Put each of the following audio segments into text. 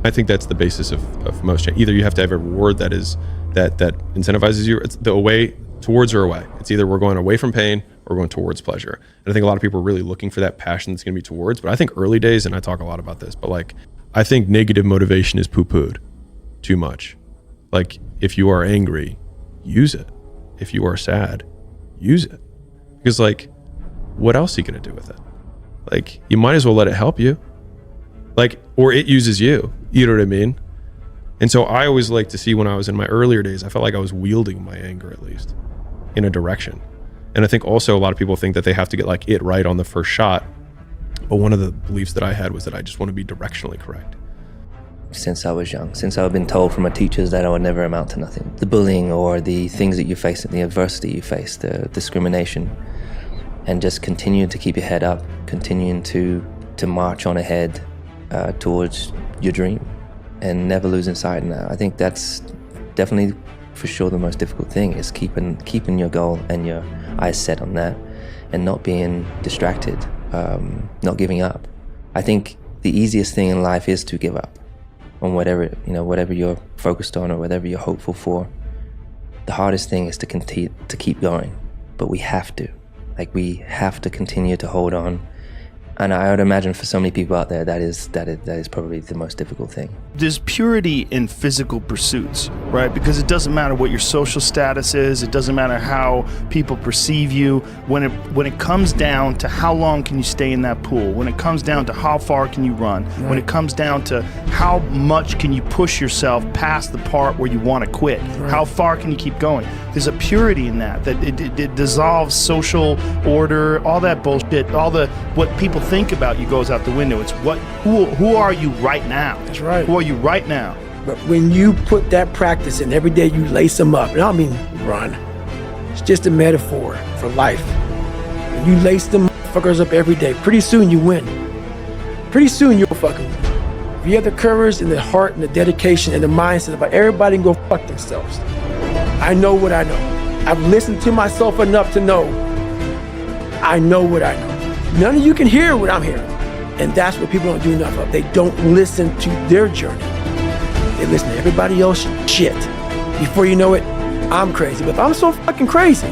I think that's the basis of most change. Either you have to have a reward that incentivizes you. It's the away towards or away. It's either we're going away from pain or we're going towards pleasure. And I think a lot of people are really looking for that passion that's going to be towards. But I think early days, and I talk a lot about this, but like I think negative motivation is poo-pooed too much. Like if you are angry, use it. If you are sad, use it. Because like, what else are you going to do with it? Like you might as well let it help you. Like, or it uses you. You know what I mean? And so I always like to see when I was in my earlier days, I felt like I was wielding my anger at least in a direction. And I think also a lot of people think that they have to get like it right on the first shot. But one of the beliefs that I had was that I just want to be directionally correct. Since I was young, since I've been told from my teachers that I would never amount to nothing. The bullying or the things that you face, the adversity you face, the discrimination, and just continue to keep your head up, continuing to march on ahead towards your dream and never losing sight of that. I think that's definitely for sure the most difficult thing is keeping your goal and your eyes set on that and not being distracted, not giving up. I think the easiest thing in life is to give up on whatever you're focused on or whatever you're hopeful for. The hardest thing is to keep going, but we have to continue to hold on. And I would imagine for so many people out there, that is probably the most difficult thing. There's purity in physical pursuits, right? Because it doesn't matter what your social status is. It doesn't matter how people perceive you. When it comes down to how long can you stay in that pool, when it comes down to how far can you run, when it comes down to how much can you push yourself past the part where you want to quit, how far can you keep going? There's a purity in that it dissolves social order, all that bullshit, what people think about you goes out the window. It's who are you right now? That's right. Who are you right now? But when you put that practice in every day, you lace them up. And I don't mean run. It's just a metaphor for life. When you lace them fuckers up every day, pretty soon you win. Pretty soon you'll fucking win. If you have the courage and the heart and the dedication and the mindset about everybody can go fuck themselves. I know what I know. I've listened to myself enough to know I know what I know. None of you can hear what I'm hearing. And that's what people don't do enough of. They don't listen to their journey. They listen to everybody else's shit. Before you know it, I'm crazy. But if I'm so fucking crazy,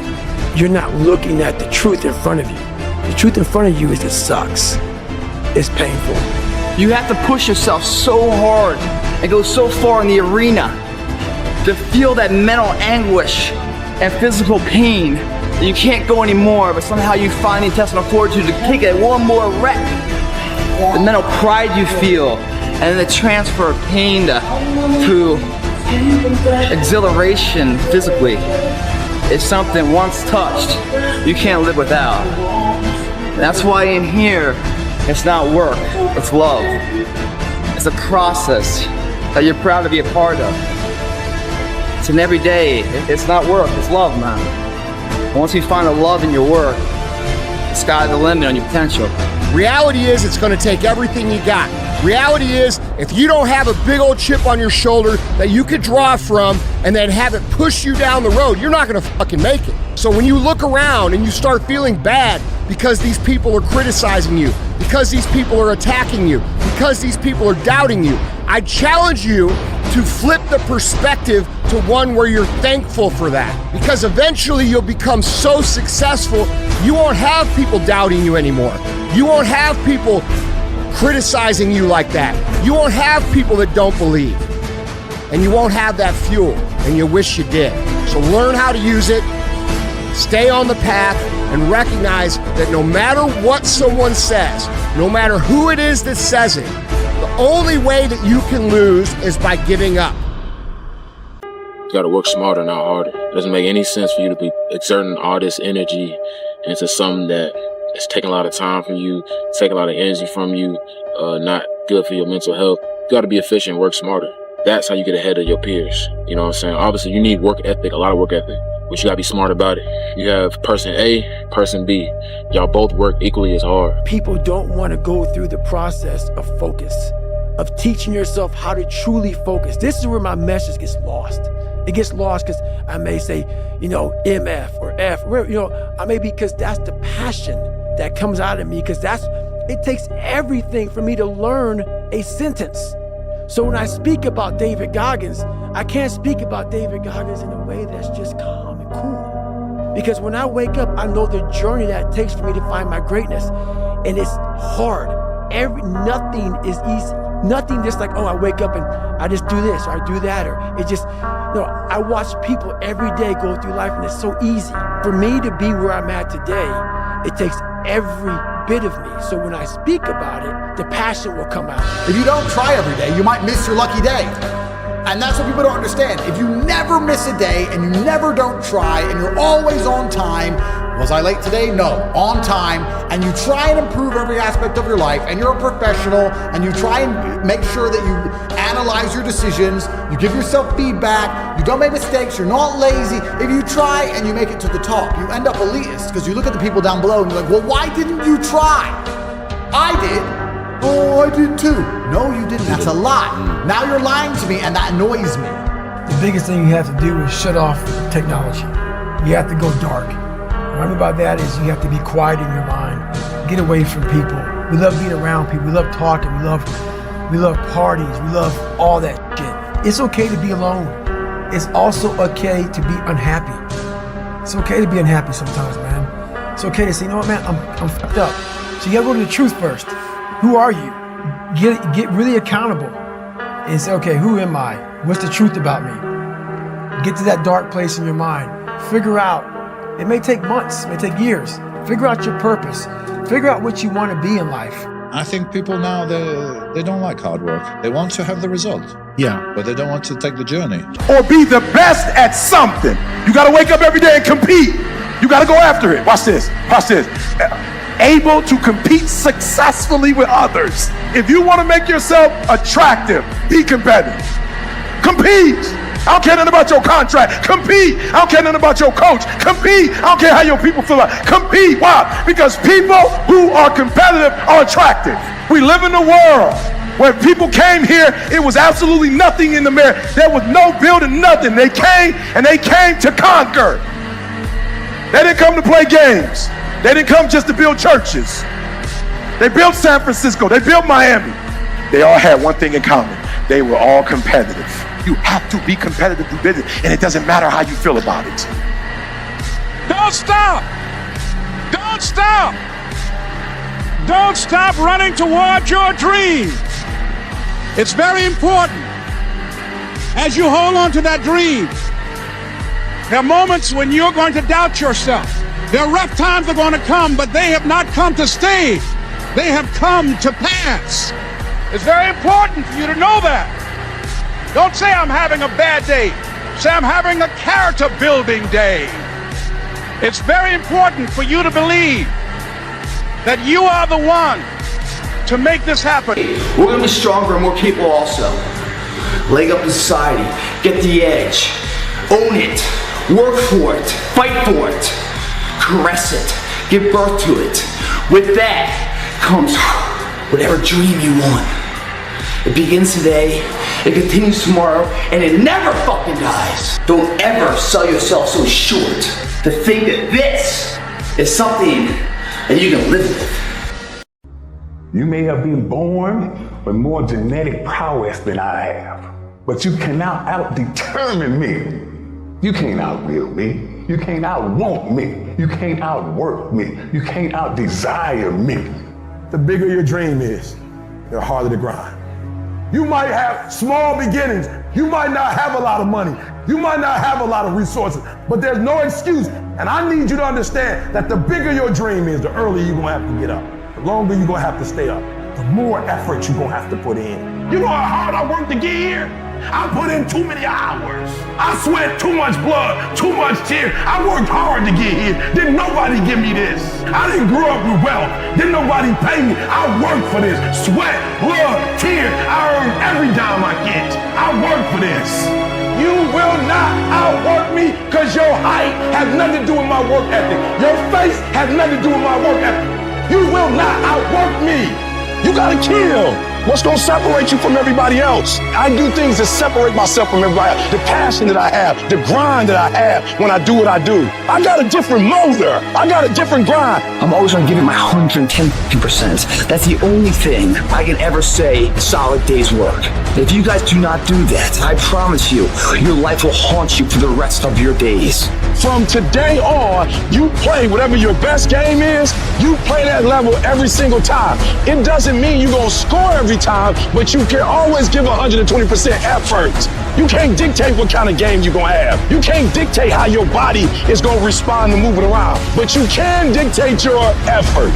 you're not looking at the truth in front of you. The truth in front of you is it sucks. It's painful. You have to push yourself so hard and go so far in the arena to feel that mental anguish and physical pain that you can't go anymore, but somehow you find the intestinal fortitude to take it one more rep. The mental pride you feel, and then the transfer of pain to exhilaration physically is something once touched, you can't live without. That's why in here, it's not work, it's love. It's a process that you're proud to be a part of. It's an everyday, it's not work, it's love, man. And once you find the love in your work, the sky's the limit on your potential. Reality is it's gonna take everything you got. Reality is, if you don't have a big old chip on your shoulder that you could draw from and then have it push you down the road, you're not gonna fucking make it. So when you look around and you start feeling bad because these people are criticizing you, because these people are attacking you, because these people are doubting you, I challenge you to flip the perspective to one where you're thankful for that. Because eventually you'll become so successful, you won't have people doubting you anymore. You won't have people criticizing you like that. You won't have people that don't believe. And you won't have that fuel, and you wish you did. So learn how to use it, stay on the path, and recognize that no matter what someone says, no matter who it is that says it, the only way that you can lose is by giving up. You gotta work smarter, not harder. It doesn't make any sense for you to be exerting all this energy into something that is taking a lot of time from you, taking a lot of energy from you, not good for your mental health. You gotta be efficient, work smarter. That's how you get ahead of your peers. You know what I'm saying? Obviously, you need work ethic, a lot of work ethic, but you gotta be smart about it. You have person A, person B. Y'all both work equally as hard. People don't want to go through the process of focus, of teaching yourself how to truly focus. This is where my message gets lost. It gets lost because I may say, MF or F, I may be, because that's the passion that comes out of me, because it takes everything for me to learn a sentence. So when I speak about David Goggins, I can't speak about David Goggins in a way that's just calm and cool. Because when I wake up, I know the journey that it takes for me to find my greatness. And it's hard. Nothing is easy. Nothing just like, oh, I wake up and I just do this or I do that, or it just, no, I watch people every day go through life and it's so easy. For me to be where I'm at today, it takes every bit of me. So when I speak about it, the passion will come out. If you don't try every day, you might miss your lucky day. And that's what people don't understand. If you never miss a day and you never don't try and you're always on time, was I late today? No, on time, and you try and improve every aspect of your life, and you're a professional, and you try and make sure that you analyze your decisions, you give yourself feedback, you don't make mistakes, you're not lazy. If you try and you make it to the top, you end up elitist, because you look at the people down below and you're like, well, why didn't you try? I did. Oh, I did too. No, you didn't. That's a lie. Now you're lying to me, and that annoys me. The biggest thing you have to do is shut off technology. You have to go dark. What I mean by that is you have to be quiet in your mind. Get away from people. We love being around people. We love talking. We love parties. We love all that shit. It's okay to be alone. It's also okay to be unhappy. It's okay to be unhappy sometimes, man. It's okay to say, you know what, man, I'm fucked up. So you gotta go to the truth first. Who are you? Get really accountable and say, okay, who am I? What's the truth about me? Get to that dark place in your mind. Figure out. It may take months, it may take years. Figure out your purpose. Figure out what you want to be in life. I think people now, they don't like hard work. They want to have the result. Yeah. But they don't want to take the journey. Or be the best at something. You got to wake up every day and compete. You got to go after it. Watch this. Watch this. Able to compete successfully with others. If you want to make yourself attractive, be competitive. Compete. I don't care nothing about your contract. Compete. I don't care nothing about your coach. Compete. I don't care how your people feel about it. Compete. Why? Because people who are competitive are attractive. We live in a world where people came here, it was absolutely nothing in the mirror. There was no building, nothing. They came and they came to conquer. They didn't come to play games. They didn't come just to build churches. They built San Francisco. They built Miami. They all had one thing in common. They were all competitive. You have to be competitive to business, and it doesn't matter how you feel about it. Don't stop. Don't stop. Don't stop running towards your dream. It's very important as you hold on to that dream. There are moments when you're going to doubt yourself. There are rough times that are going to come, but they have not come to stay. They have come to pass. It's very important for you to know that. Don't say I'm having a bad day. Say I'm having a character building day. It's very important for you to believe that you are the one to make this happen. We're gonna be stronger and more capable also. Leg up in society, get the edge, own it, work for it, fight for it, caress it, give birth to it. With that comes whatever dream you want. It begins today, it continues tomorrow, and it never fucking dies. Don't ever sell yourself so short to think that this is something that you can live with. You may have been born with more genetic prowess than I have, but you cannot out-determine me. You can't out-will me. You can't out-want me. You can't outwork me. You can't out-desire me. The bigger your dream is, the harder the grind. You might have small beginnings. You might not have a lot of money. You might not have a lot of resources, but there's no excuse. And I need you to understand that the bigger your dream is, the earlier you're gonna have to get up. The longer you're gonna have to stay up. The more effort you're gonna have to put in. You know how hard I worked to get here? I put in too many hours. I sweat too much blood, too much tears. I worked hard to get here. Didn't nobody give me this. I didn't grow up with wealth. Didn't nobody pay me. I worked for this. Sweat, blood, tears. I earned every dime I get. I worked for this. You will not outwork me because your height has nothing to do with my work ethic. Your face has nothing to do with my work ethic. You will not outwork me. You gotta kill What's going to separate you from everybody else? I do things that separate myself from everybody else. The passion that I have, the grind that I have when I do what I do. I got a different motor. I got a different grind. I'm always going to give it my 110%. That's the only thing I can ever say a solid day's work. If you guys do not do that, I promise you, your life will haunt you for the rest of your days. From today on, you play whatever your best game is, you play that level every single time. It doesn't mean you're going to score every time, but you can always give 120% effort. You can't dictate what kind of game you're going to have. You can't dictate how your body is going to respond to moving around, but you can dictate your effort.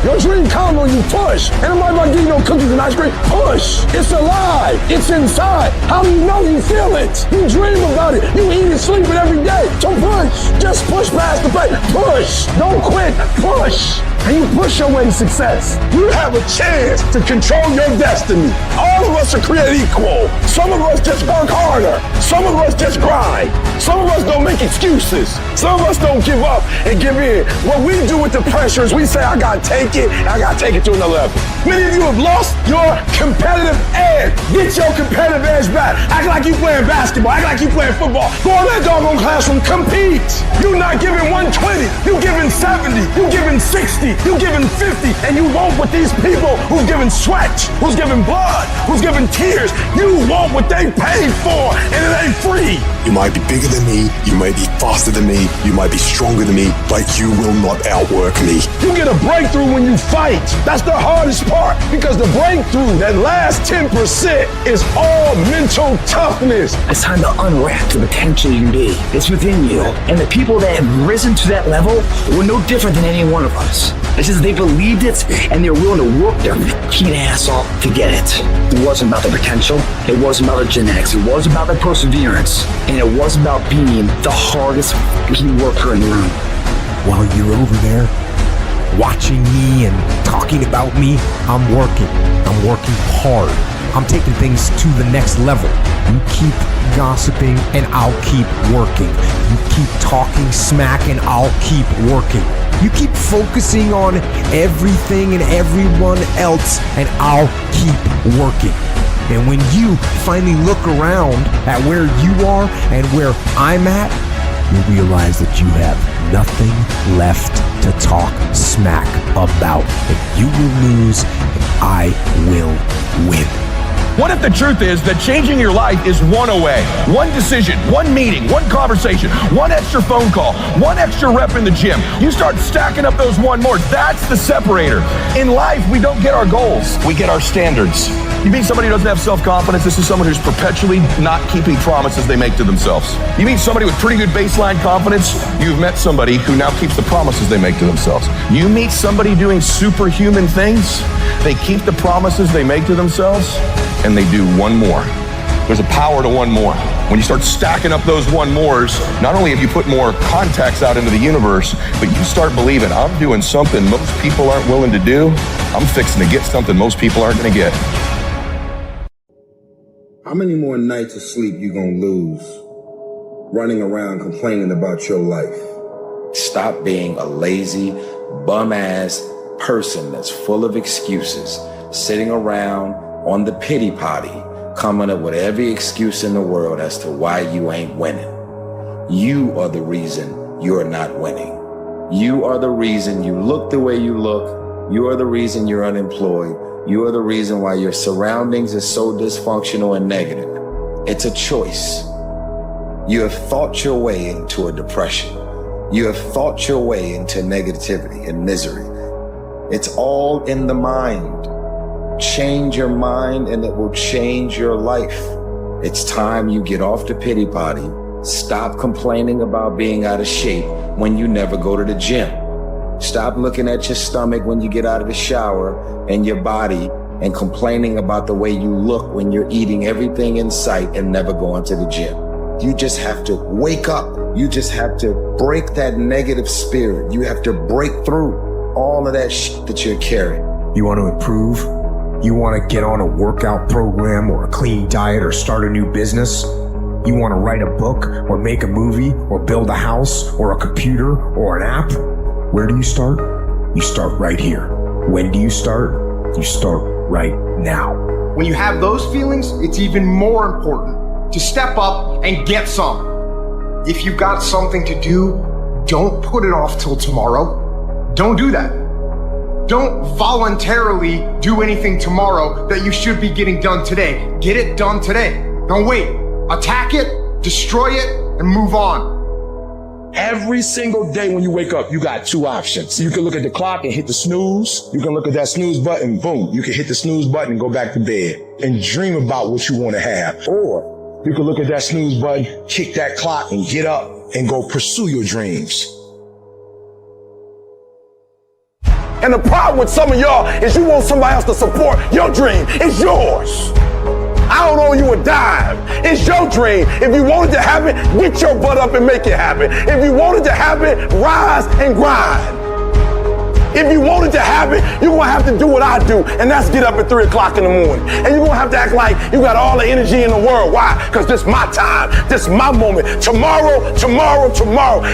Your dream comes when you push. And I'm not giving you no cookies and ice cream. Push. It's alive. It's inside. How do you know you feel it? You dream about it. You eat and sleep it every day. So push. Just push past the pain. Push. Don't quit. Push. And you push your way to success. You have a chance to control your destiny. All of us are created equal. Some of us just work harder. Some of us just grind. Some of us don't make excuses. Some of us don't give up and give in. What we do with the pressure is we say, I gotta take it, and I gotta take it to another level. Many of you have lost your competitive edge. Get your competitive edge back. Act like you playing basketball. Act like you playing football. Go in that doggone classroom, compete. You're not giving 120. You're giving 70. You're giving 60. You're giving 50. And you want what these people who's giving sweat, who's giving blood, who's giving tears, you want what they paid for, and it ain't free. You might be bigger than me, you might be faster than me, you might be stronger than me, but you will not outwork me. You get a breakthrough when you fight. That's the hardest part, because the breakthrough, that last 10%, is all mental toughness. It's time to unwrap the potential you need. It's within you. And the people that have risen to that level were no different than any one of us. It's just they believed it and they're willing to work their fucking ass off to get it. It wasn't about the potential. It wasn't about the genetics. It was about the perseverance. And it was about being the hardest fucking worker in the room. While you're over there watching me and talking about me, I'm working. I'm working hard. I'm taking things to the next level. You keep gossiping and I'll keep working. You keep talking smack and I'll keep working. You keep focusing on everything and everyone else and I'll keep working. And when you finally look around at where you are and where I'm at, you realize that you have nothing left to talk smack about. And you will lose and I will win. What if the truth is that changing your life is one away? One decision, one meeting, one conversation, one extra phone call, one extra rep in the gym. You start stacking up those one more. That's the separator. In life, we don't get our goals. We get our standards. You meet somebody who doesn't have self-confidence, this is someone who's perpetually not keeping promises they make to themselves. You meet somebody with pretty good baseline confidence, you've met somebody who now keeps the promises they make to themselves. You meet somebody doing superhuman things, they keep the promises they make to themselves, and they do one more. There's a power to one more. When you start stacking up those one mores, not only have you put more contacts out into the universe, but you start believing, I'm doing something most people aren't willing to do. I'm fixing to get something most people aren't gonna get. How many more nights of sleep you gonna lose running around complaining about your life? Stop being a lazy, bum-ass person that's full of excuses, sitting around on the pity potty, coming up with every excuse in the world as to why you ain't winning. You are the reason you're not winning. You are the reason you look the way you look. You are the reason you're unemployed. You are the reason why your surroundings are so dysfunctional and negative. It's a choice. You have thought your way into a depression. You have thought your way into negativity and misery. It's all in the mind. Change your mind and it will change your life. It's time you get off the pity potty. Stop complaining about being out of shape when you never go to the gym. Stop looking at your stomach when you get out of the shower and your body and complaining about the way you look when you're eating everything in sight and never going to the gym. You just have to wake up. You just have to break that negative spirit. You have to break through all of that shit that you're carrying. You want to improve? You want to get on a workout program or a clean diet or start a new business? You want to write a book or make a movie or build a house or a computer or an app? Where do you start? You start right here. When do you start? You start right now. when you have those feelings, it's even more important to step up and get some. If you've got something to do, don't put it off till tomorrow. Don't do that. Don't voluntarily do anything tomorrow that you should be getting done today. Get it done today. Don't wait. Attack it, destroy it, and move on. Every single day when you wake up, you got two options. You can look at the clock and hit the snooze. You can look at that snooze button, boom. You can hit the snooze button and go back to bed and dream about what you want to have. Or you can look at that snooze button, kick that clock, and get up and go pursue your dreams. And the problem with some of y'all is you want somebody else to support your dream. It's yours. I don't owe you a dime. It's your dream. If you want it to happen, get your butt up and make it happen. If you want it to happen, rise and grind. If you want it to happen, you're going to have to do what I do, and that's get up at 3 o'clock in the morning. And you're going to have to act like you got all the energy in the world. Why? Because this is my time. This is my moment. Tomorrow.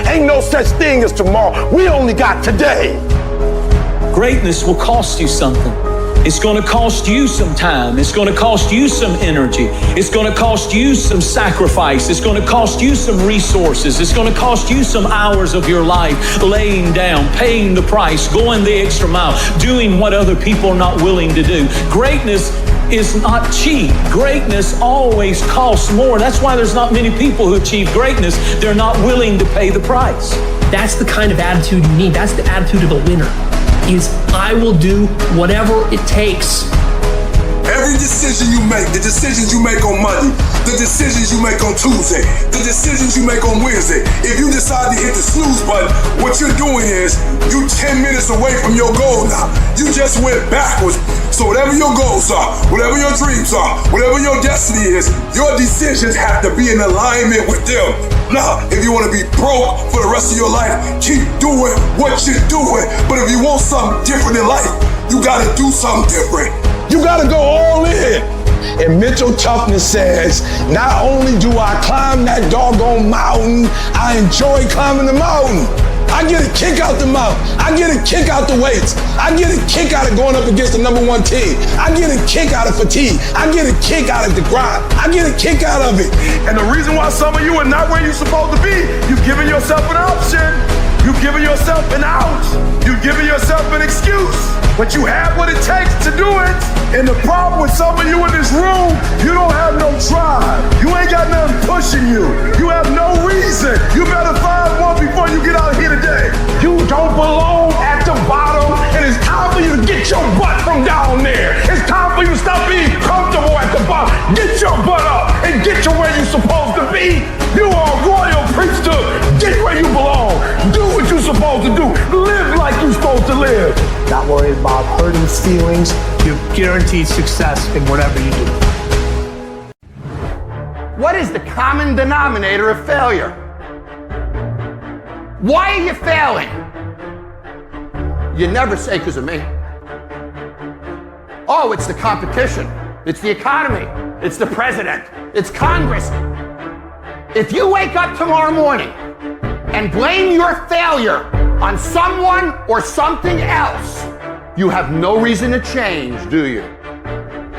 Ain't no such thing as tomorrow. We only got today. Greatness will cost you something. It's going to cost you some time. It's going to cost you some energy. It's going to cost you some sacrifice. It's going to cost you some resources. It's going to cost you some hours of your life laying down, paying the price, going the extra mile, doing what other people are not willing to do. Greatness is not cheap. Greatness always costs more. That's why there's not many people who achieve greatness. They're not willing to pay the price. That's the kind of attitude you need. That's the attitude of a winner. Is I will do whatever it takes. Every decision you make, the decisions you make on Monday, the decisions you make on Tuesday, the decisions you make on Wednesday, if you decide to hit the snooze button, what you're doing is you 10 minutes away from your goal now. You just went backwards. So whatever your goals are, whatever your dreams are, whatever your destiny is, your decisions have to be in alignment with them. Now, if you want to be broke for the rest of your life, keep doing what you're doing. But if you want something different in life, you got to do something different. You got to go all in. And mental toughness says, not only do I climb that doggone mountain, I enjoy climbing the mountain. I get a kick out the mountain. I get a kick out the weights. I get a kick out of going up against the #1 team. I get a kick out of fatigue. I get a kick out of the grind. I get a kick out of it. And the reason why some of you are not where you're supposed to be, you've given yourself an option. You've given yourself an out. You've given yourself an excuse. But you have what it takes to do it. And the problem with some of you in this room, you don't have no drive. You ain't got nothing pushing you. You have no reason. You better find one before you get out here today. You don't belong at the bottom, and it's time for you to get your butt from down there. It's time for you to stop being comfortable at the bottom. Get your butt up and get to where you're supposed to be. You are a royal priesthood. Get where you belong. Do what you're supposed to do. Live like you're supposed to live. Not worried about hurting feelings. You're guaranteed success in whatever you do. What is the common denominator of failure? Why are you failing? You never say because of me. Oh, it's the competition. It's the economy. It's the president. It's Congress. If you wake up tomorrow morning and blame your failure on someone or something else, you have no reason to change, do you?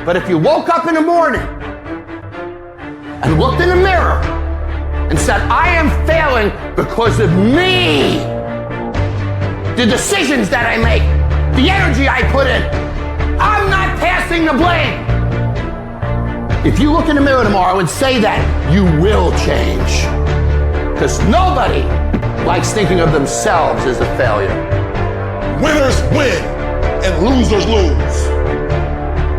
But if you woke up in the morning and looked in the mirror and said, I am failing because of me, the decisions that I make, the energy I put in, I'm not passing the blame. If you look in the mirror tomorrow and say that, you will change. Because nobody likes thinking of themselves as a failure. Winners win and losers lose.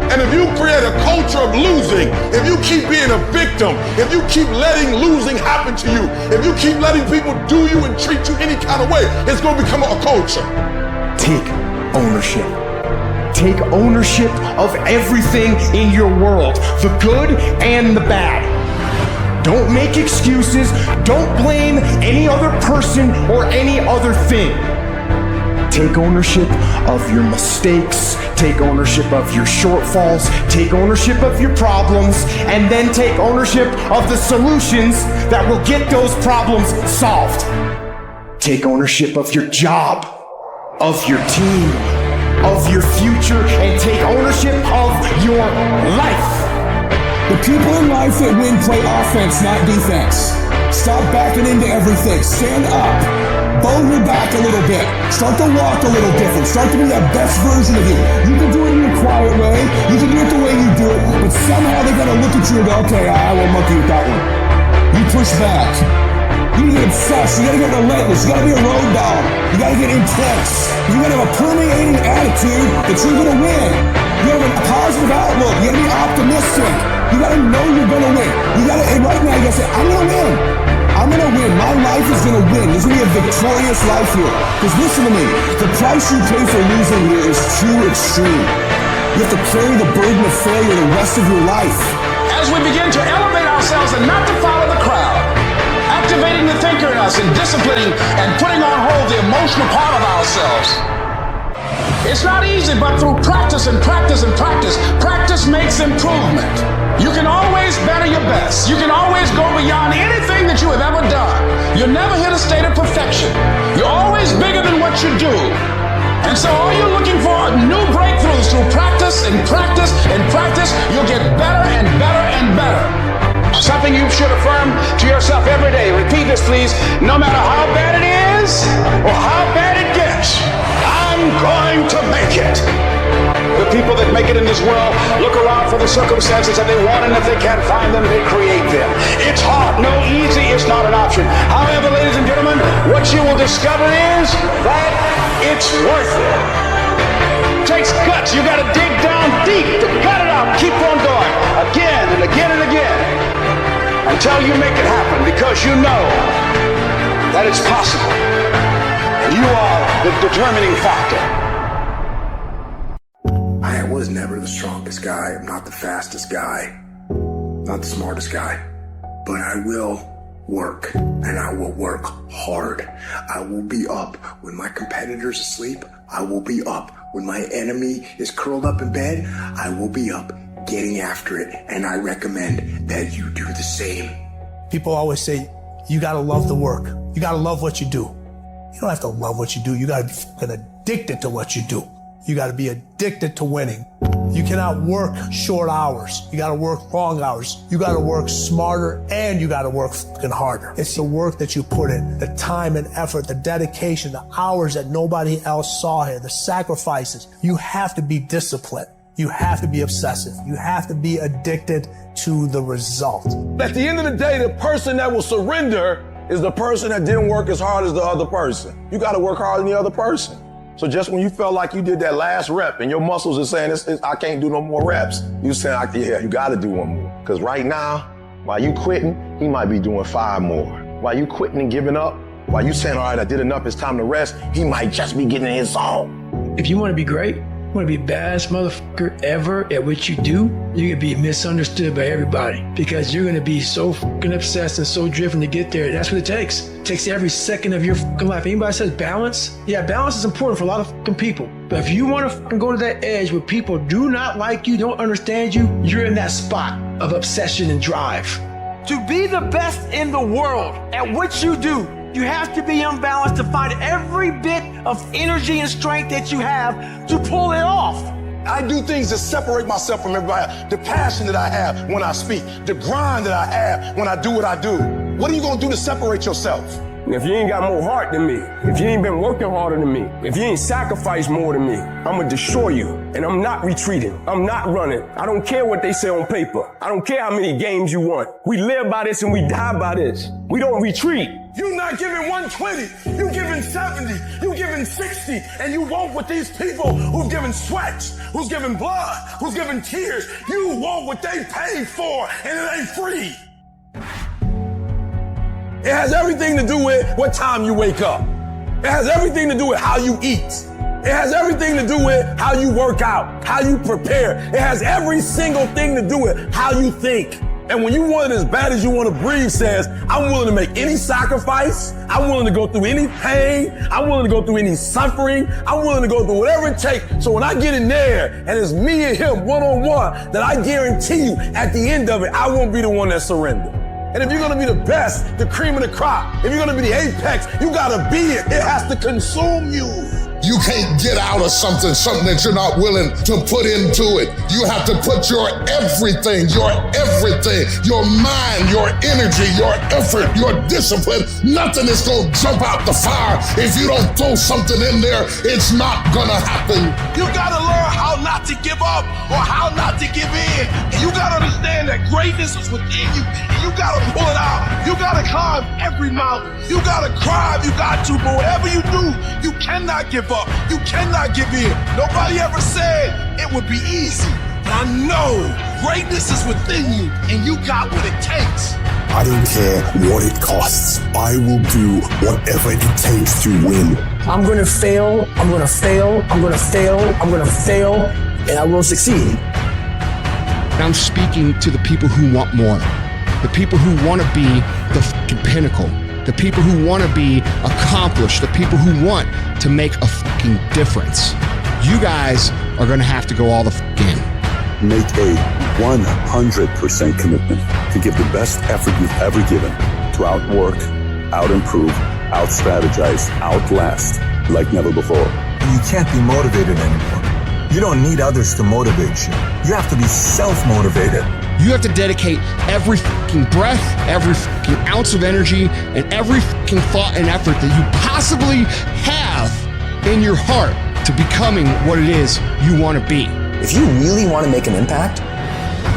And if you create a culture of losing, if you keep being a victim, if you keep letting losing happen to you, if you keep letting people do you and treat you any kind of way, it's going to become a culture. Take ownership. Take ownership of everything in your world, the good and the bad. Don't make excuses. Don't blame any other person or any other thing. Take ownership of your mistakes. Take ownership of your shortfalls. Take ownership of your problems. And then take ownership of the solutions that will get those problems solved. Take ownership of your job, of your team, of your future and take ownership of your life. The people in life that win play offense, not defense. Stop backing into everything. Stand up. Bow your back a little bit. Start to walk a little different. Start to be that best version of you. You can do it in a quiet way. You can do it the way you do it. But somehow they gotta look at you and go, okay, I won't monkey with that one. You push back. You gotta get obsessed. You gotta get relentless. You gotta be a road dog. You gotta get intense. You gotta have a permeating attitude that you're gonna win. You have a positive outlook. You gotta be optimistic. You gotta know you're gonna win. And right now you gotta say, I'm gonna win. I'm gonna win. My life is gonna win. There's gonna be a victorious life here. Because listen to me, the price you pay for losing here is too extreme. You have to carry the burden of failure the rest of your life. As we begin to elevate ourselves and not to follow the crowd, activating the thinker in us and disciplining and putting on hold the emotional part of ourselves. It's not easy, but through practice and practice and practice, practice makes improvement. You can always better your best. You can always go beyond anything that you have ever done. You'll never hit a state of perfection. You're always bigger than what you do. And so all you're looking for are new breakthroughs through practice and practice and practice. You'll get better and better and better. Something you should affirm to yourself every day. Repeat this, please. No matter how bad it is or how bad it gets, I'm going to make it. The people that make it in this world look around for the circumstances that they want, and if they can't find them, they create them. It's hard. No, easy is not an option. However, ladies and gentlemen, what you will discover is that it's worth it. It takes guts. You got to dig down deep to cut it out. Keep on going again and again and again until you make it happen, because you know that it's possible. You are the determining factor. I was never the strongest guy. I'm not the fastest guy. Not the smartest guy. But I will work, and I will work hard. I will be up when my competitor's asleep. I will be up when my enemy is curled up in bed. I will be up getting after it, and I recommend that you do the same. People always say, you gotta love the work. You gotta love what you do. You don't have to love what you do. You gotta be fucking addicted to what you do. You gotta be addicted to winning. You cannot work short hours. You gotta work long hours. You gotta work smarter, and you gotta work fucking harder. It's the work that you put in, the time and effort, the dedication, the hours that nobody else saw here, the sacrifices. You have to be disciplined. You have to be obsessive. You have to be addicted to the result. At the end of the day, the person that will surrender is the person that didn't work as hard as the other person. You gotta work harder than the other person. So just when you felt like you did that last rep and your muscles are saying, I can't do no more reps, you saying, yeah, you gotta do one more. Because right now, while you quitting, he might be doing 5 more. While you quitting and giving up, while you saying, all right, I did enough, it's time to rest, he might just be getting in his zone. If you want to be great, you want to be the baddest motherfucker ever at what you do, you're going to be misunderstood by everybody because you're going to be so fucking obsessed and so driven to get there. That's what it takes. It takes every second of your fucking life. Anybody says balance? Yeah, balance is important for a lot of fucking people. But if you want to fucking go to that edge where people do not like you, don't understand you, you're in that spot of obsession and drive. To be the best in the world at what you do, you have to be unbalanced to find every bit of energy and strength that you have to pull it off. I do things to separate myself from everybody. The passion that I have when I speak, the grind that I have when I do what I do. What are you gonna do to separate yourself? If you ain't got more heart than me, if you ain't been working harder than me, if you ain't sacrificed more than me, I'm gonna destroy you. And I'm not retreating. I'm not running. I don't care what they say on paper. I don't care how many games you want. We live by this and we die by this. We don't retreat. You're not giving 120, you giving 70, you giving 60, and you want what these people who've given sweat, who's given blood, who's given tears, you want what they paid for, and it ain't free. It has everything to do with what time you wake up. It has everything to do with how you eat. It has everything to do with how you work out, how you prepare. It has every single thing to do with how you think. And when you want it as bad as you want to breathe says, I'm willing to make any sacrifice. I'm willing to go through any pain. I'm willing to go through any suffering. I'm willing to go through whatever it takes. So when I get in there and it's me and him one-on-one, that I guarantee you at the end of it, I won't be the one that surrendered. And if you're going to be the best, the cream of the crop, if you're going to be the apex, you got to be it. It has to consume you. You can't get out of something that you're not willing to put into it. You have to put your everything, your mind, your energy, your effort, your discipline. Nothing is gonna jump out the fire. If you don't throw something in there, it's not gonna happen. You gotta learn how not to give up or how not to give in. And you gotta understand that greatness is within you. And you gotta pull it out. You gotta climb every mountain. You gotta cry if you got to, but whatever you do, you cannot give up. You cannot give in. Nobody ever said it would be easy. But I know greatness is within you and you got what it takes. I don't care what it costs. I will do whatever it takes to win. I'm gonna fail, I'm gonna fail, I'm gonna fail, I'm gonna fail, and I will succeed. I'm speaking to the people who want more. The people who want to be the fucking pinnacle. The people who want to be accomplished. The people who want to make a fucking difference. You guys are going to have to go all the fuck in. Make a 100% commitment to give the best effort you've ever given to outwork, out-improve, out-strategize, outlast like never before. You can't be motivated anymore. You don't need others to motivate you. You have to be self-motivated. You have to dedicate every fucking breath, every fucking ounce of energy, and every fucking thought and effort that you possibly have in your heart to becoming what it is you want to be. If you really want to make an impact,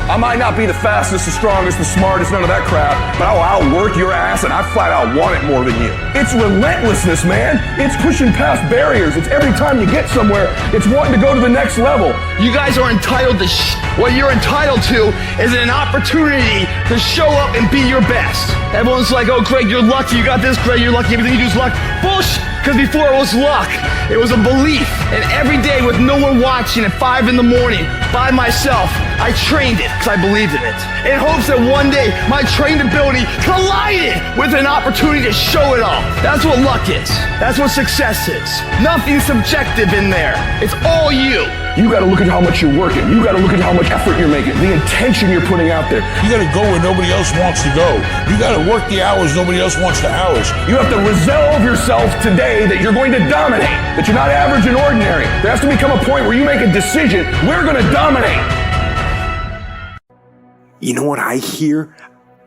I might not be the fastest, the strongest, the smartest, none of that crap, but I will outwork your ass and I flat out want it more than you. It's relentlessness, man. It's pushing past barriers. It's every time you get somewhere, it's wanting to go to the next level. You guys are entitled to what you're entitled to is an opportunity to show up and be your best. Everyone's like, oh, Greg, you're lucky. You got this, Greg, you're lucky. Everything you do is luck. Bullshit. Because before it was luck, it was a belief. And every day with no one watching at 5 in the morning by myself, I trained it because I believed in it. In hopes that one day my trained ability collided with an opportunity to show it off. That's what luck is. That's what success is. Nothing subjective in there. It's all you. You gotta look at how much you're working. You gotta look at how much effort you're making, the intention you're putting out there. You gotta go where nobody else wants to go. You gotta work the hours nobody else wants the hours. You have to resolve yourself today that you're going to dominate, that you're not average and ordinary. There has to become a point where you make a decision, we're gonna dominate. You know what I hear?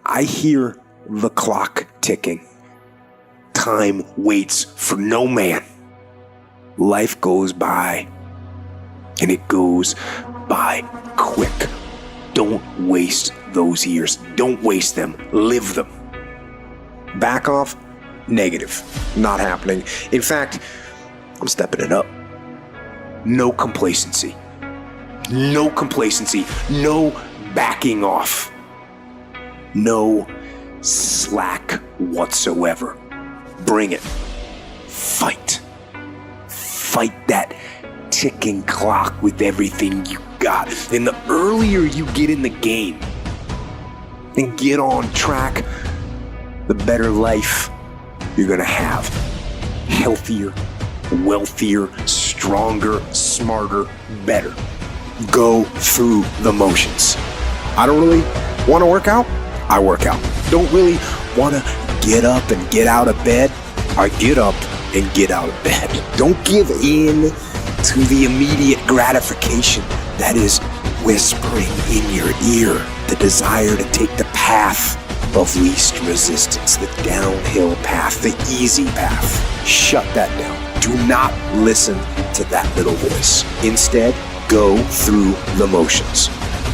I hear the clock ticking. Time waits for no man. Life goes by. And it goes by quick. Don't waste those years. Don't waste them. Live them. Back off? Negative. Not happening. In fact, I'm stepping it up. No complacency. No complacency. No backing off. No slack whatsoever. Bring it. Fight. Fight that ticking clock with everything you got. And the earlier you get in the game and get on track, the better life you're gonna have. Healthier, wealthier, stronger, smarter, better. Go through the motions. I don't really want to work out. I work out. Don't really want to get up and get out of bed. I get up and get out of bed. Don't give in to the immediate gratification that is whispering in your ear the desire to take the path of least resistance, the downhill path, the easy path. Shut that down. Do not listen to that little voice. Instead, go through the motions.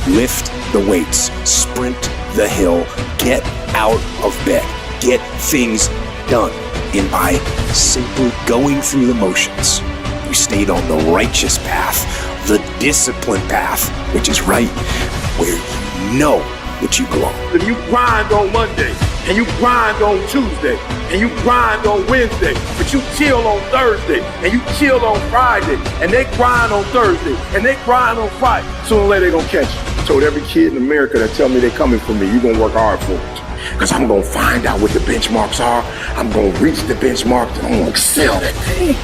Lift the weights, sprint the hill, get out of bed, get things done. And by simply going through the motions, you stayed on the righteous path, the disciplined path, which is right where you know that you belong. If you grind on Monday, and you grind on Tuesday, and you grind on Wednesday, but you chill on Thursday, and you chill on Friday, and they grind on Thursday, and they grind on Friday, sooner or later they gonna catch you. I told every kid in America that tell me they coming for me, you gonna work hard for it. Because I'm gonna find out what the benchmarks are, I'm gonna reach the benchmarks, and I'm gonna excel at thing.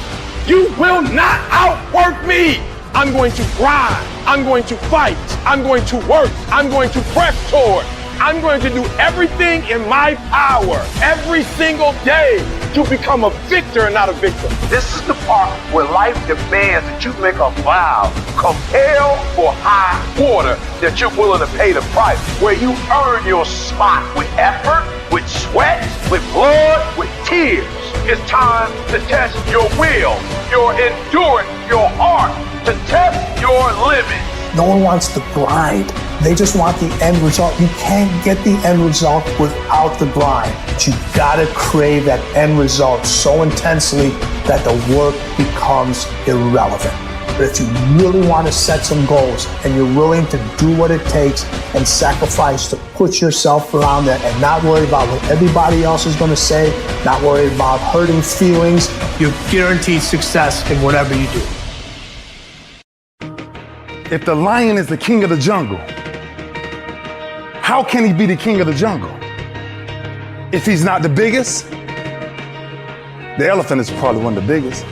You will not outwork me. I'm going to grind. I'm going to fight. I'm going to work. I'm going to press toward. I'm going to do everything in my power every single day to become a victor and not a victim. This is the part where life demands that you make a vow, compel for high order, that you're willing to pay the price, where you earn your spot with effort, with sweat, with blood, with tears. It's time to test your will, your endurance, your heart, to test your limits. No one wants the grind. They just want the end result. You can't get the end result without the grind. But you gotta crave that end result so intensely that the work becomes irrelevant. But if you really want to set some goals and you're willing to do what it takes and sacrifice to put yourself around that and not worry about what everybody else is going to say, not worry about hurting feelings, you're guaranteed success in whatever you do. If the lion is the king of the jungle, how can he be the king of the jungle? If he's not the biggest, the elephant is probably one of the biggest.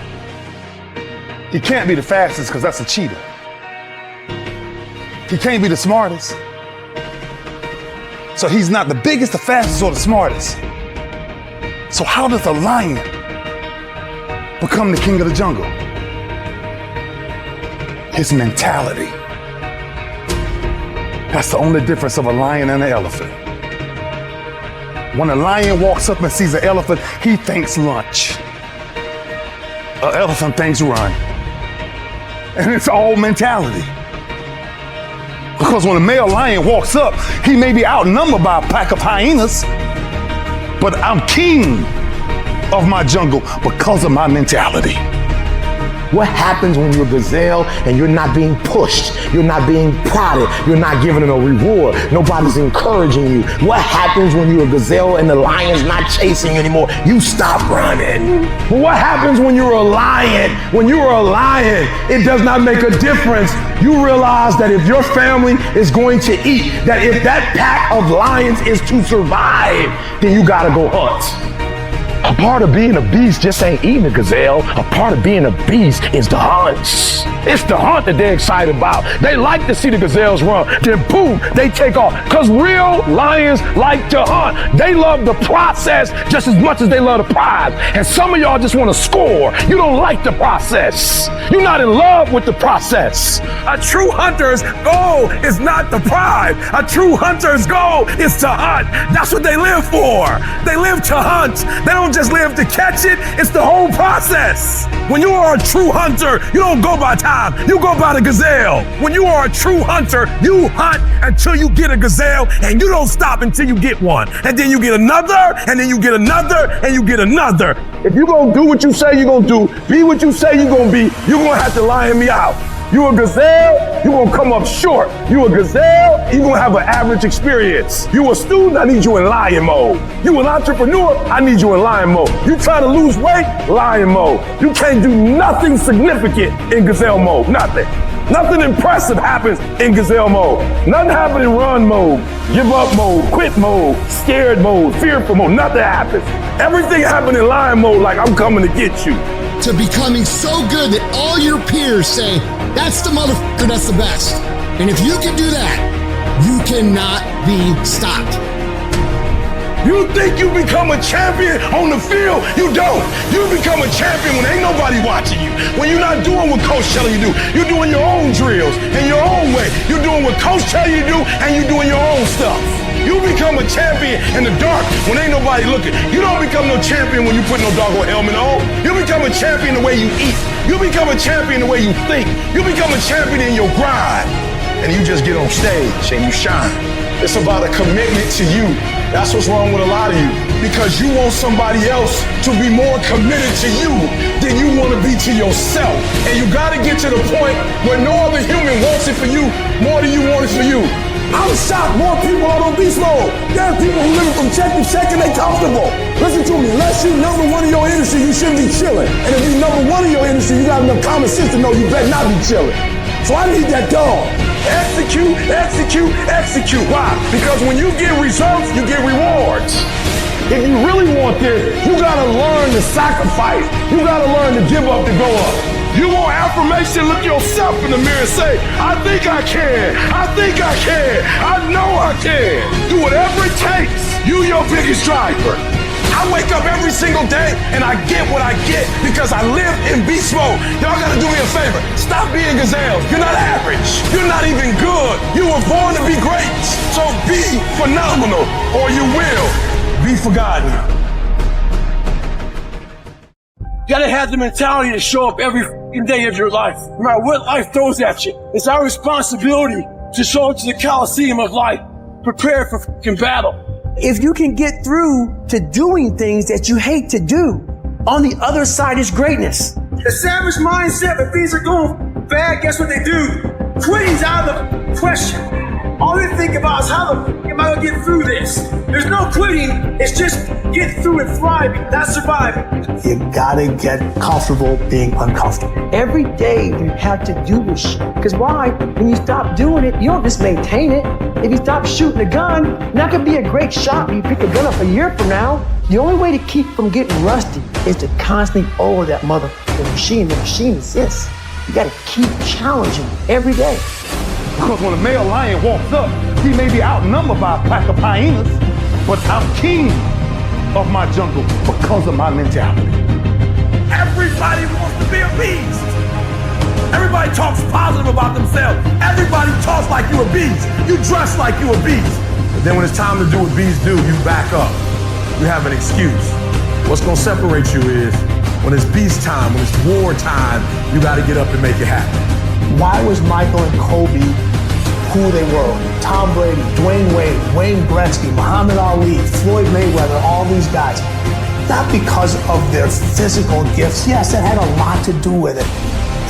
He can't be the fastest because that's a cheetah. He can't be the smartest. So he's not the biggest, the fastest, or the smartest. So how does a lion become the king of the jungle? His mentality. That's the only difference of a lion and an elephant. When a lion walks up and sees an elephant, he thinks lunch. An elephant thinks run. And it's all mentality. Because when a male lion walks up, he may be outnumbered by a pack of hyenas, but I'm king of my jungle because of my mentality. What happens when you're a gazelle and you're not being pushed, you're not being prodded, you're not given a reward, nobody's encouraging you? What happens when you're a gazelle and the lion's not chasing you anymore? You stop running. But what happens when you're a lion? When you are a lion, it does not make a difference. You realize that if your family is going to eat, that if that pack of lions is to survive, then you gotta go hunt. A part of being a beast just ain't eating a gazelle. A part of being a beast is the hunt. It's the hunt that they're excited about. They like to see the gazelles run. Then boom, they take off. Because real lions like to hunt. They love the process just as much as they love the prize. And some of y'all just want to score. You don't like the process. You're not in love with the process. A true hunter's goal is not the prize. A true hunter's goal is to hunt. That's what they live for. They live to hunt. They don't just live to catch it. It's the whole process. When you are a true hunter, you don't go by time. You go by the gazelle. When you are a true hunter, you hunt until you get a gazelle, and you don't stop until you get one. And then you get another, and then you get another, and you get another. If you're gonna do what you say you're gonna do, be what you say you're gonna be, you're gonna have to lion me out. You a gazelle, you're gonna come up short. You a gazelle, you're gonna have an average experience. You a student, I need you in lion mode. You an entrepreneur, I need you in lion mode. You trying to lose weight, lion mode. You can't do nothing significant in gazelle mode, nothing. Nothing impressive happens in gazelle mode. Nothing happens in run mode, give up mode, quit mode, scared mode, fearful mode, nothing happens. Everything happens in lion mode like I'm coming to get you. To becoming so good that all your peers say, that's the motherfucker, that's the best. And if you can do that, you cannot be stopped. You think you become a champion on the field? You don't. You become a champion when ain't nobody watching you. When you're not doing what coach telling you to do. You're doing your own drills in your own way. You're doing what coach tell you to do, and you're doing your own stuff. You become a champion in the dark when ain't nobody looking. You don't become no champion when you put no doggone helmet on. You become a champion the way you eat. You become a champion the way you think. You become a champion in your grind. And you just get on stage and you shine. It's about a commitment to you. That's what's wrong with a lot of you. Because you want somebody else to be more committed to you than you want to be to yourself. And you got to get to the point where no other human wants it for you more than you want it for you. I'm shocked more people are on beast mode. There are people who live from check to check and they comfortable. Listen to me, unless you number one in your industry, you shouldn't be chilling. And if you number one in your industry, you got enough common sense to know you better not be chilling. So I need that dog. Execute, execute, execute. Why? Because when you get results, you get rewards. If you really want this, you gotta learn to sacrifice. You gotta learn to give up to go up. You want affirmation, look yourself in the mirror and say, I think I can, I think I can, I know I can. Do whatever it takes. You your biggest driver. I wake up every single day and I get what I get because I live in beast mode. Y'all gotta do me a favor. Stop being gazelles. You're not average. You're not even good. You were born to be great. So be phenomenal or you will be forgotten. You gotta have the mentality to show up every day of your life. No matter what life throws at you, it's our responsibility to show up to the Coliseum of life, prepared for battle. If you can get through to doing things that you hate to do, on the other side is greatness. The savage mindset, when things are going bad, guess what they do? Quitting's out of the question. All they think about is how the am I gonna get through this? There's no quitting, it's just get through and thriving, not surviving. You gotta get comfortable being uncomfortable. Every day you have to do this shit. Because why? When you stop doing it, you don't just maintain it. If you stop shooting a gun, you're not gonna be a great shot when you pick a gun up a year from now. The only way to keep from getting rusty is to constantly oil that motherfucking machine. The machine exists. You gotta keep challenging every day. Because when a male lion walks up, he may be outnumbered by a pack of hyenas, but I'm king of my jungle because of my mentality. Everybody wants to be a beast. Everybody talks positive about themselves. Everybody talks like you a beast. You dress like you a beast. But then when it's time to do what beasts do, you back up. You have an excuse. What's gonna separate you is when it's beast time, when it's war time, you gotta get up and make it happen. Why was Michael and Kobe who they were? Tom Brady, Dwayne Wade, Wayne Gretzky, Muhammad Ali, Floyd Mayweather, all these guys. Not because of their physical gifts. Yes, it had a lot to do with it.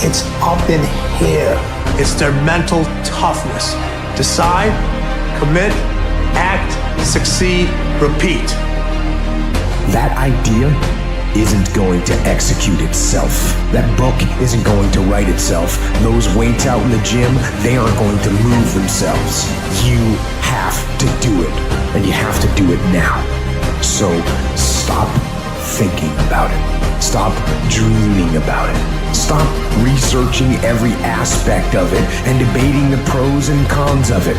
It's up in here. It's their mental toughness. Decide, commit, act, succeed, repeat. That idea isn't going to execute itself. That book isn't going to write itself. Those weights out in the gym, they aren't going to move themselves. You have to do it, and you have to do it now. So stop thinking about it. Stop dreaming about it. Stop researching every aspect of it and debating the pros and cons of it.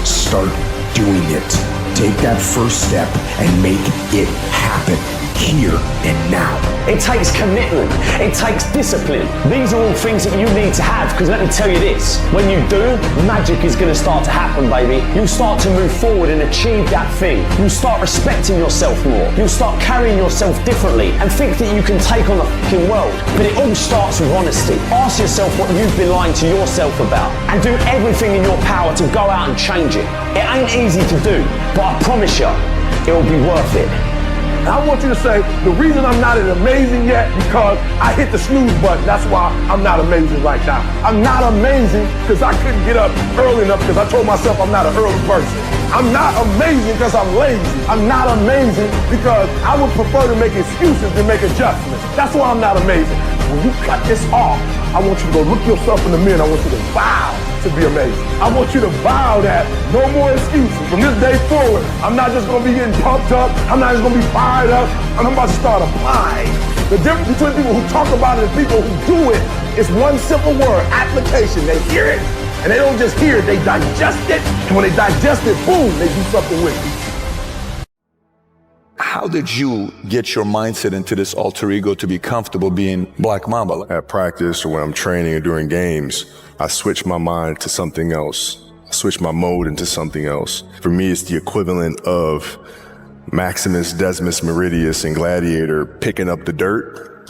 Start doing it. Take that first step and make it happen. Here and now. It takes commitment. It takes discipline. These are all things that you need to have, because let me tell you this, when you do, magic is going to start to happen, baby. You'll start to move forward and achieve that thing. You'll start respecting yourself more. You'll start carrying yourself differently and think that you can take on the fucking world. But it all starts with honesty. Ask yourself what you've been lying to yourself about and do everything in your power to go out and change it. It ain't easy to do, but I promise you, it will be worth it. I want you to say, the reason I'm not as amazing yet, because I hit the snooze button. That's why I'm not amazing right now. I'm not amazing because I couldn't get up early enough because I told myself I'm not an early person. I'm not amazing because I'm lazy. I'm not amazing because I would prefer to make excuses than make adjustments. That's why I'm not amazing. When you cut this off, I want you to go look yourself in the mirror and I want you to vow to be amazing. I want you to vow that no more excuses. From this day forward, I'm not just gonna be getting pumped up. I'm not just gonna be fired up. I'm about to start applying. The difference between people who talk about it and people who do it is one simple word, application. They hear it and they don't just hear it, they digest it. And when they digest it, boom, they do something with it. How did you get your mindset into this alter ego to be comfortable being Black Mamba? At practice or when I'm training or during games, I switch my mind to something else. I switch my mode into something else. For me, it's the equivalent of Maximus Decimus Meridius in Gladiator picking up the dirt,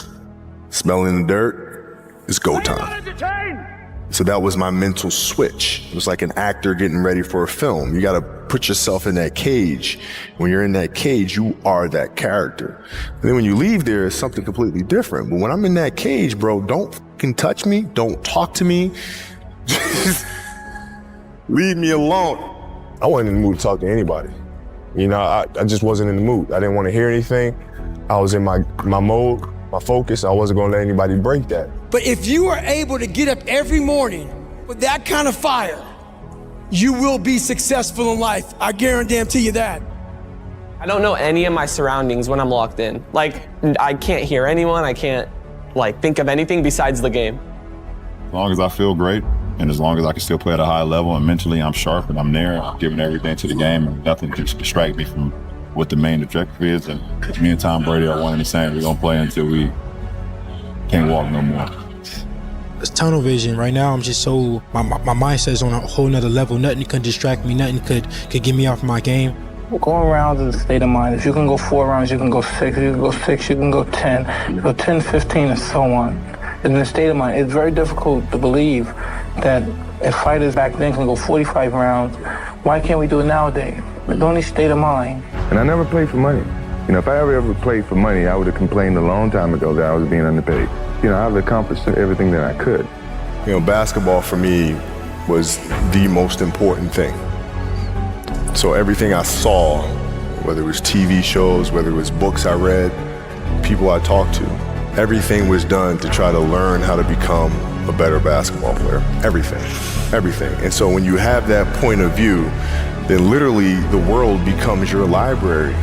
smelling the dirt. It's go time. So that was my mental switch. It was like an actor getting ready for a film. You gotta put yourself in that cage. When you're in that cage, you are that character. And then when you leave there, it's something completely different. But when I'm in that cage, bro, don't fucking touch me. Don't talk to me. Just leave me alone. I wasn't in the mood to talk to anybody. You know, I just wasn't in the mood. I didn't want to hear anything. I was in my mode, my focus. I wasn't gonna let anybody break that. But if you are able to get up every morning with that kind of fire, you will be successful in life. I guarantee you that. I don't know any of my surroundings when I'm locked in. Like, I can't hear anyone. I can't, think of anything besides the game. As long as I feel great, and as long as I can still play at a high level and mentally I'm sharp and I'm there, I'm giving everything to the game and nothing can distract me from what the main objective is. And me and Tom Brady are one and the same. We're going to play until we can't walk no more. It's tunnel vision. Right now, I'm just so, my mindset is on a whole nother level. Nothing could distract me. Nothing could get me off my game. Going rounds is a state of mind. If you can go 4 rounds, you can go 6. You can go 6, you can go 10. You go 10, 15, and so on. In the state of mind, it's very difficult to believe that if fighters back then can go 45 rounds, why can't we do it nowadays? It's only state of mind. And I never played for money. You know, if I ever played for money, I would have complained a long time ago that I was being underpaid. You know, I've accomplished everything that I could. You know, basketball for me was the most important thing. So everything I saw, whether it was TV shows, whether it was books I read, people I talked to, everything was done to try to learn how to become a better basketball player. Everything. And so when you have that point of view, then literally the world becomes your library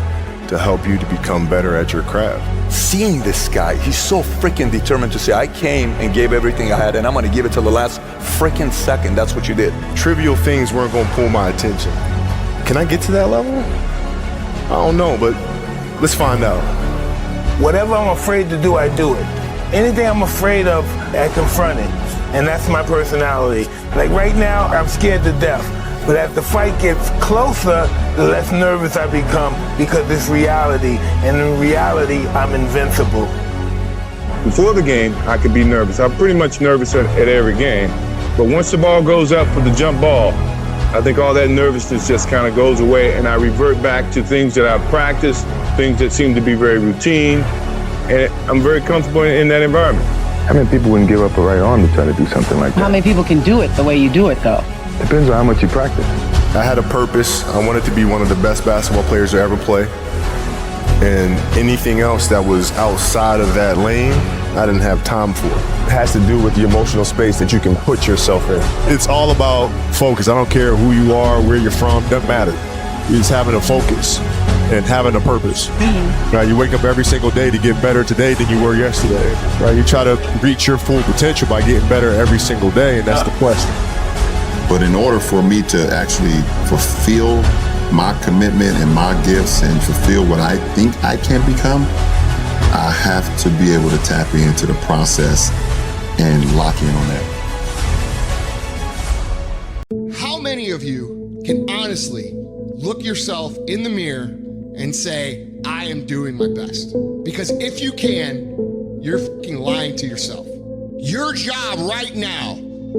to help you to become better at your craft. Seeing this guy, he's so freaking determined to say, I came and gave everything I had and I'm gonna give it till the last freaking second. That's what you did. Trivial things weren't gonna pull my attention. Can I get to that level? I don't know, but let's find out. Whatever I'm afraid to do, I do it. Anything I'm afraid of, I confront it. And that's my personality. Like right now, I'm scared to death. But as the fight gets closer, the less nervous I become because it's reality. And in reality, I'm invincible. Before the game, I could be nervous. I'm pretty much nervous at every game. But once the ball goes up for the jump ball, I think all that nervousness just kind of goes away and I revert back to things that I've practiced, things that seem to be very routine, and I'm very comfortable in that environment. How many people wouldn't give up a right arm to try to do something like that? How many people can do it the way you do it, though? Depends on how much you practice. I had a purpose. I wanted to be one of the best basketball players to ever play. And anything else that was outside of that lane, I didn't have time for. It has to do with the emotional space that you can put yourself in. It's all about focus. I don't care who you are, where you're from, doesn't matter. It's having a focus and having a purpose. Right? You wake up every single day to get better today than you were yesterday. Right? You try to reach your full potential by getting better every single day, and that's the question. But in order for me to actually fulfill my commitment and my gifts and fulfill what I think I can become, I have to be able to tap into the process and lock in on that. How many of you can honestly look yourself in the mirror and say, I am doing my best? Because if you can, you're fucking lying to yourself. Your job right now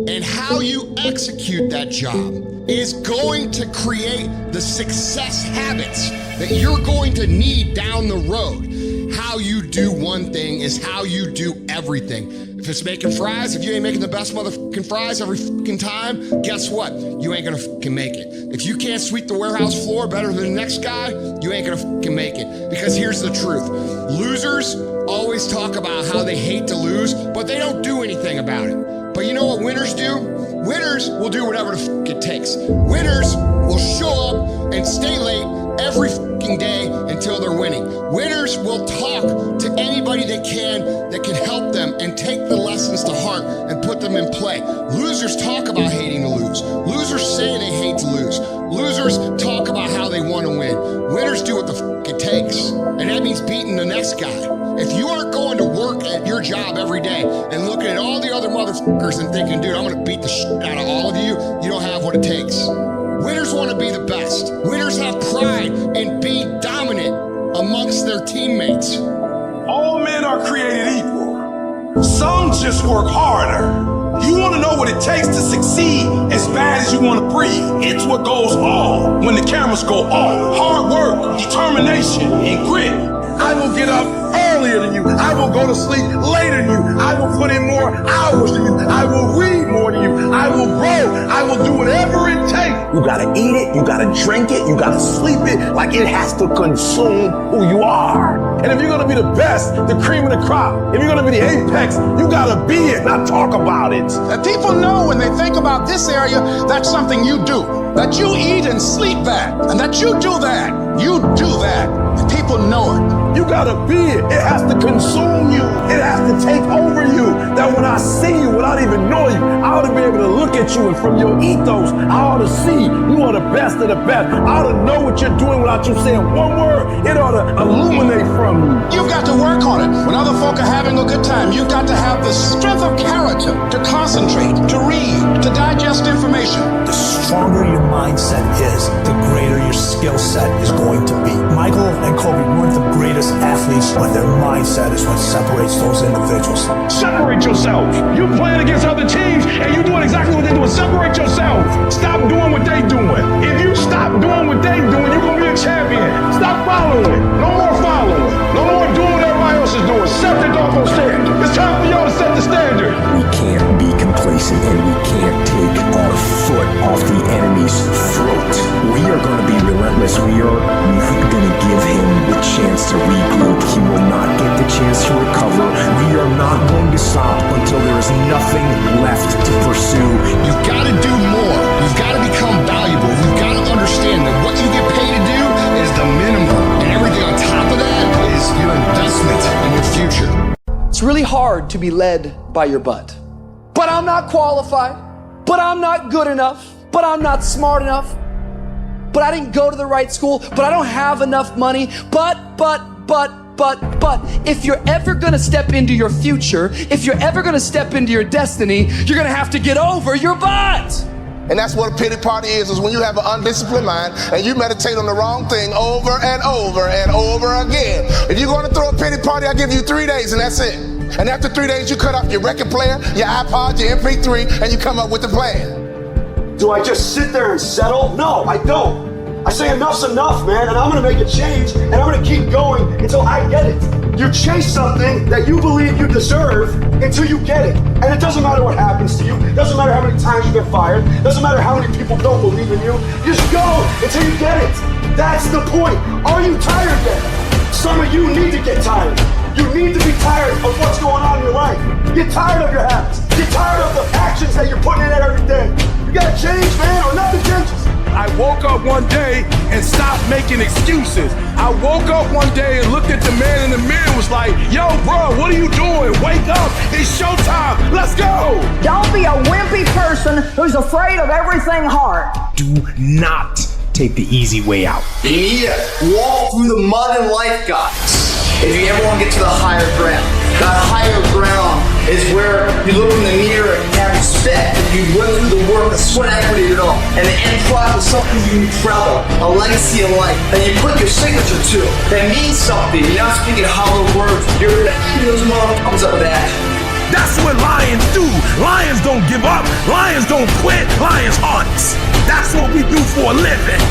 and how you execute that job is going to create the success habits that you're going to need down the road. How you do one thing is how you do everything. If it's making fries, if you ain't making the best motherfucking fries every fucking time, guess what? You ain't gonna fucking make it. If you can't sweep the warehouse floor better than the next guy, you ain't gonna fucking make it. Because here's the truth. Losers always talk about how they hate to lose, but they don't do anything about it. But you know what winners do? Winners will do whatever the fuck it takes. Winners will show up and stay late every fucking day until they're winning. Winners will talk to anybody they can that can help them and take the lessons to heart and put them in play. Losers talk about hating to lose. Losers say they hate to lose. Losers talk about how they want to win. Winners do what the fuck it takes. And that means beating the next guy. If you aren't going to work at your job every day and looking at all the other motherfuckers and thinking, dude, I'm gonna beat the shit out of all of you, you don't have what it takes. Winners want to be the best. Winners have pride in being dominant amongst their teammates. All men are created equal. Some just work harder. You want to know what it takes to succeed as bad as you want to breathe. It's what goes on when the cameras go off. Hard work, determination, and grit. I will get up earlier than you. I will go to sleep later than you. I will put in more hours than you. I will read more than you. I will grow. I will do whatever it takes. You gotta eat it, you gotta drink it, you gotta sleep it, like it has to consume who you are. And if you're gonna be the best, the cream of the crop, if you're gonna be the apex, you gotta be it, not talk about it. That people know when they think about this area, that's something you do. That you eat and sleep that. And that you do that. You do that. And people know it. You gotta be it. It has to consume you. It has to take over you. That when I see you, without even knowing you, I ought to be able to look at you, and from your ethos, I ought to see you are the best of the best. I ought to know what you're doing without you saying one word. It ought to illuminate from you. You've got to work on it. When other folk are having a good time, you've got to have the strength of character to concentrate, to read, to digest information. The stronger your mindset is, the greater your skill set is going to be. Michael and Kobe weren't the greatest athletes, but their mindset is what separates those individuals. Separate yourself. You playing against other teams and you doing exactly what they're doing. Separate yourself. Stop doing what they doing. If you stop doing what they doing, you're gonna be a champion. Stop following. No more following. No more doing what everybody else is doing. Set the doggone standard. It's time for y'all to set the standard. We can't be complacent, and we can't take our foot off the enemy's throat. We are going to be relentless. We are not going to give him the chance to regroup. He will not get the chance to recover. We are not going to stop until there is nothing left to pursue. You've got to do more. You've got to become valuable. You've got to understand that what you get paid to do is the minimum, and everything on top of that is your investment in your future. It's really hard to be led by your butt. But I'm not qualified. But I'm not good enough. But I'm not smart enough. But I didn't go to the right school. But I don't have enough money. But. If you're ever gonna step into your future, if you're ever gonna step into your destiny, you're gonna have to get over your butt. And that's what a pity party is when you have an undisciplined mind and you meditate on the wrong thing over and over and over again. If you're going to throw a pity party, I'll give you 3 days and that's it. And after 3 days, you cut off your record player, your iPod, your MP3, and you come up with a plan. Do I just sit there and settle? No, I don't. I say enough's enough, man, and I'm gonna make a change, and I'm gonna keep going until I get it. You chase something that you believe you deserve until you get it. And it doesn't matter what happens to you. It doesn't matter how many times you get fired. It doesn't matter how many people don't believe in you. You just go until you get it. That's the point. Are you tired yet? Some of you need to get tired. You need to be tired of what's going on in your life. Get tired of your habits. Get tired of the actions that you're putting in every day. You gotta change, man, or nothing changes. I woke up one day and stopped making excuses. I woke up one day and looked at the man in the mirror and was like, yo, bro, what are you doing? Wake up. It's showtime. Let's go. Don't be a wimpy person who's afraid of everything hard. Do not take the easy way out. You need to walk through the mud in life, guys. If you ever want to get to the higher ground, that higher ground is where you look in the mirror and have respect that you went through the work, the sweat equity and all, and the end product is something you proud of, a legacy in life that you put your signature to, that means something. You're not speaking hollow words. You're those mom comes up with that. That's what lions do. Lions don't give up. Lions don't quit. Lions hunt. That's what we do for a living.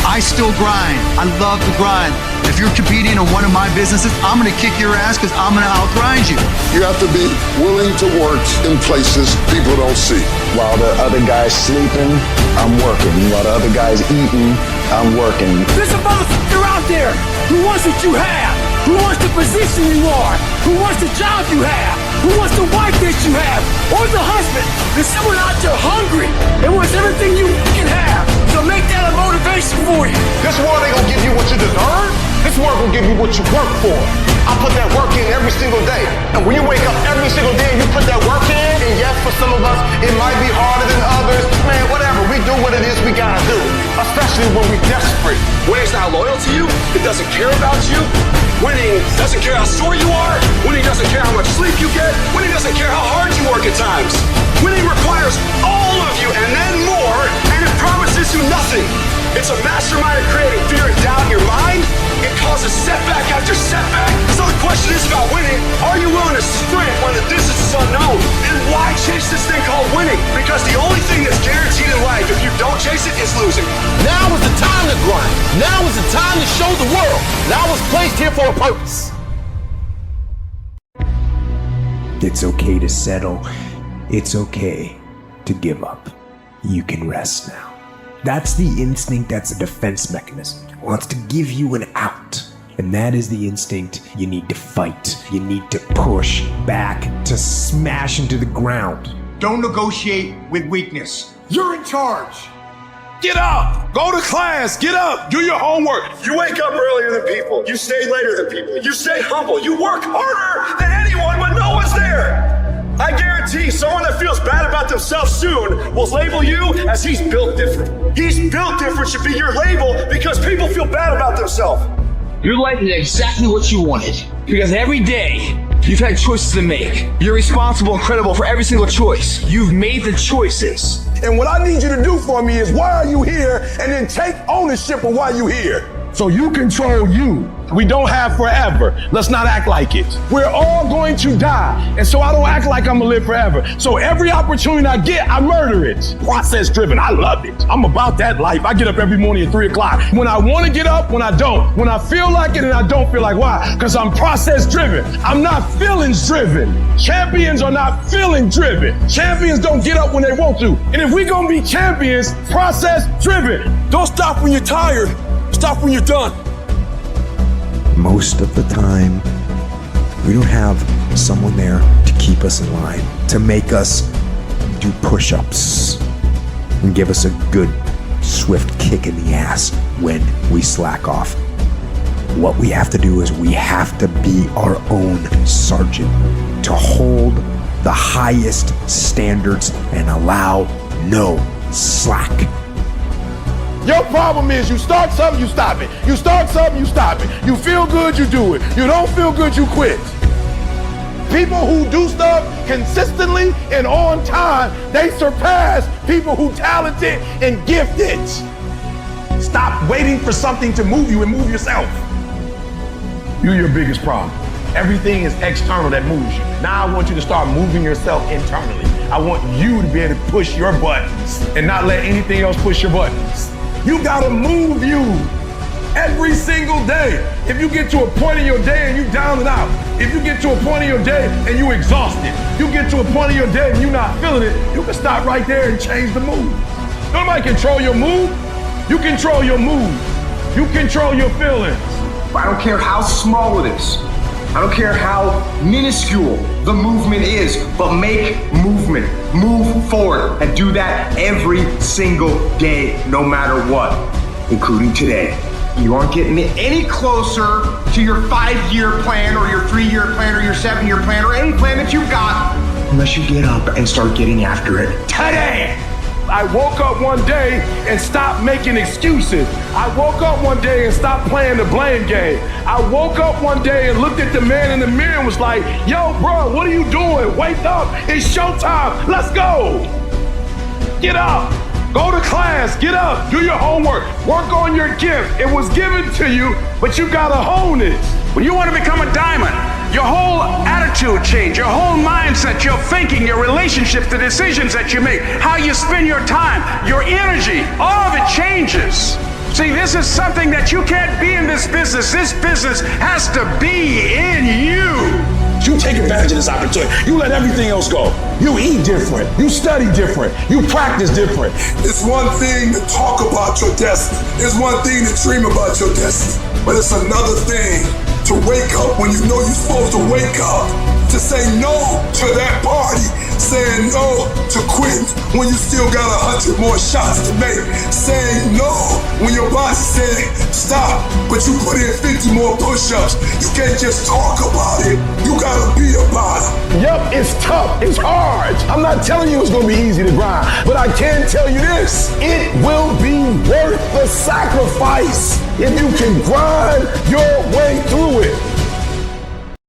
I still grind. I love to grind. If you're competing in one of my businesses, I'm gonna kick your ass because I'm gonna outgrind you. You have to be willing to work in places people don't see. While the other guy's sleeping, I'm working. While the other guy's eating, I'm working. There's a motherfucker out there who wants what you have, who wants the position you are, who wants the job you have, who wants the wife that you have, or the husband. There's someone out there hungry and wants everything you can have. So make that a motivation for you. This world ain't gonna give you what you deserve. This world will give you what you work for. I put that work in every single day. And when you wake up every single day and you put that work in, and yes, for some of us, it might be harder than others. Man, whatever, we do what it is we gotta do. Especially when we're desperate. Winning's not loyal to you. It doesn't care about you. Winning doesn't care how sore you are. Winning doesn't care how much sleep you get. Winning doesn't care how hard you work at times. Winning requires all of you and then more, and it promises you nothing. It's a mastermind of creating fear and doubt in your mind. It causes setback after setback. So the question is about winning. Are you willing to sprint when the distance is unknown? And why chase this thing called winning? Because the only thing that's guaranteed in life, if you don't chase it, is losing. Now is the time to grind. Now is the time to show the world. Now is placed here for a purpose. It's okay to settle. It's okay to give up. You can rest now. That's the instinct, that's a defense mechanism. It wants to give you an out. And that is the instinct you need to fight. You need to push back, to smash into the ground. Don't negotiate with weakness. You're in charge. Get up. Go to class. Get up. Do your homework. You wake up earlier than people. You stay later than people. You stay humble. You work harder than anyone when no one's there. I guarantee someone that feels bad about themselves soon will label you as he's built different. He's built different should be your label because people feel bad about themselves. Your life is exactly what you wanted. Because every day, you've had choices to make. You're responsible and credible for every single choice. You've made the choices. And what I need you to do for me is, why are you here? And then take ownership of why you're here. So you control you. We don't have forever. Let's not act like it. We're all going to die. And so I don't act like I'm gonna live forever. So every opportunity I get, I murder it. Process driven, I love it. I'm about that life. I get up every morning at 3 o'clock. When I wanna get up, when I don't. When I feel like it and I don't feel like, why? Because I'm process driven. I'm not feelings driven. Champions are not feeling driven. Champions don't get up when they want to. And if we're gonna be champions, process driven. Don't stop when you're tired. Stop when you're done. Most of the time, we don't have someone there to keep us in line, to make us do push-ups and give us a good, swift kick in the ass when we slack off. What we have to do is we have to be our own sergeant, to hold the highest standards and allow no slack. Your problem is you start something, you stop it. You start something, you stop it. You feel good, you do it. You don't feel good, you quit. People who do stuff consistently and on time, they surpass people who talented and gifted. Stop waiting for something to move you and move yourself. You're your biggest problem. Everything is external that moves you. Now I want you to start moving yourself internally. I want you to be able to push your buttons and not let anything else push your buttons. You gotta move you every single day. If you get to a point in your day and you down and out, if you get to a point in your day and you exhausted, you get to a point in your day and you're not feeling it, you can stop right there and change the mood. Nobody control your mood. You control your mood. You control your feelings. I don't care how small it is. I don't care how minuscule the movement is, but make movement. Move forward and do that every single day, no matter what, including today. You aren't getting any closer to your 5-year plan or your 3-year plan or your 7-year plan or any plan that you've got unless you get up and start getting after it today. I woke up one day and stopped making excuses. I woke up one day and stopped playing the blame game. I woke up one day and looked at the man in the mirror and was like, yo, bro, what are you doing? Wake up, it's showtime, let's go. Get up, go to class, get up, do your homework, work on your gift. It was given to you, but you gotta hone it. When you want to become a diamond, your whole attitude change, your whole mindset, your thinking, your relationships, the decisions that you make, how you spend your time, your energy, all of it changes. See, this is something that you can't be in this business. This business has to be in you. You take advantage of this opportunity. You let everything else go. You eat different. You study different. You practice different. It's one thing to talk about your destiny. It's one thing to dream about your destiny. But it's another thing to wake up when you know you're supposed to wake up, to say no to that party, saying no to quitting when you still got 100 more shots to make, saying no when your boss said stop, but you put in 50 more push-ups. You can't just talk about it, you gotta be about it. Yup, it's tough, it's hard. I'm not telling you it's gonna be easy to grind, but I can tell you this, it will be worth the sacrifice if you can grind your way through it.